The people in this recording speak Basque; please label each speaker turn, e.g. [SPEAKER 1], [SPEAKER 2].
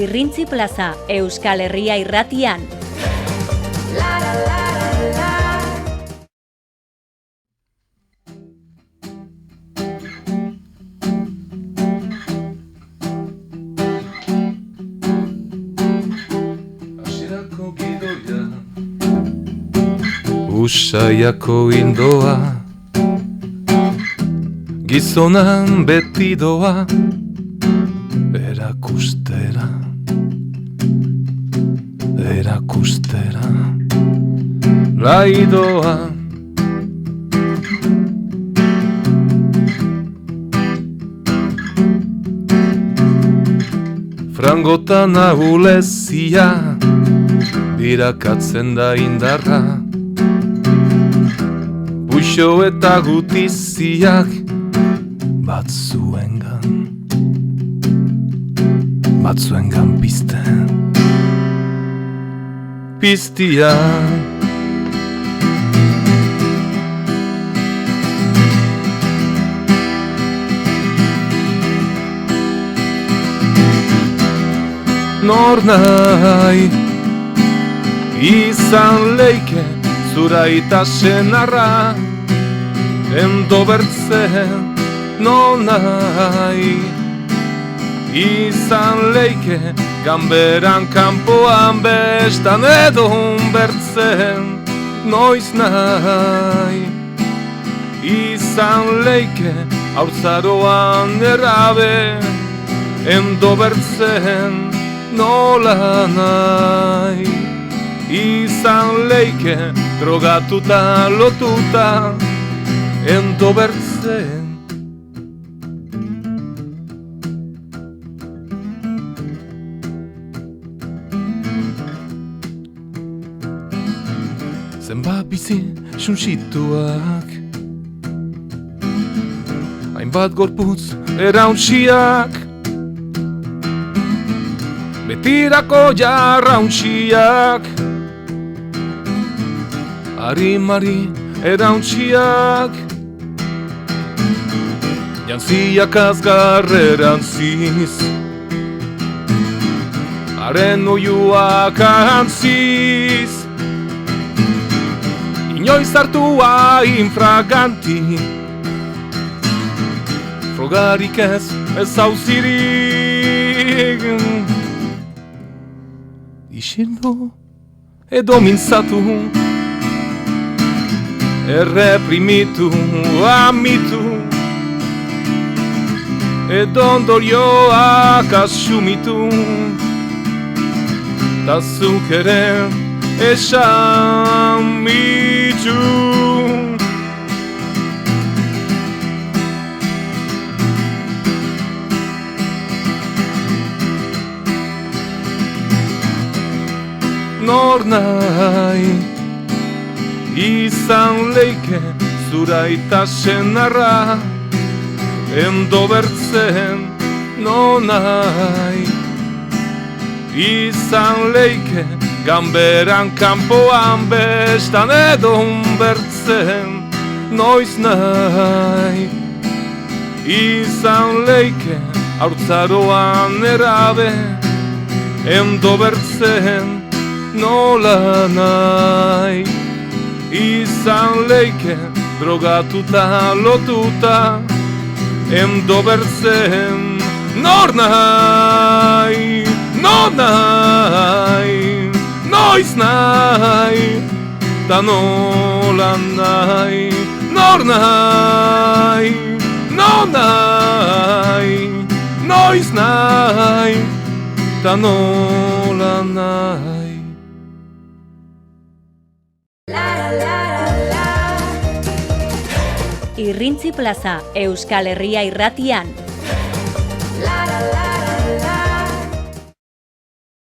[SPEAKER 1] Irrintzi Plaza, Euskal Herria Irratian.
[SPEAKER 2] Hasierako gidoia, usaiako indoa, gizonan beti doa, erakustera, laidoa. Frangotan ahulezia, birakatzen da indarra, buixo eta gutiziak, batzuengan piztia. Nor nahi izan leike zura eta senarra, endo bertzen. Nor nahi izan leike ganberan kanpoan bestan edon bertzen. Noiz nahi izan leike haurtzaroan errabe, endo bertzen. Nola nahi izan leike drogatuta lotuta, endo bertzen. Zenbat bizi suntsituak, hainbat gorputz erauntziak, betirako jarrauntziak, harimari erauntziak, jantziak azgarrerantziz, haren oiuak ahantziz, inoiz hartua infraganti, frogarik ez auzirik. Isildu edo mintzatu, erreprimitu, amitu, edo ondorioak asumitu, ta zuk ere esan mitu. Nor nahi izan leike zura eta senarra, endo bertzen. Nor nahi izan leike ganberan kanpoan bestan edon bertzen. Noiz nahi izan leike haurtzaroan erabe, endo bertzen. Nola nahi izan leike drogatuta lotuta, endo bertzen. Nor nahi, noiz nahi, ta nola nahi. Nor nahi, noiz nahi, ta nola nahi.
[SPEAKER 1] Irrintzi Plaza, Euskal Herria Irratian.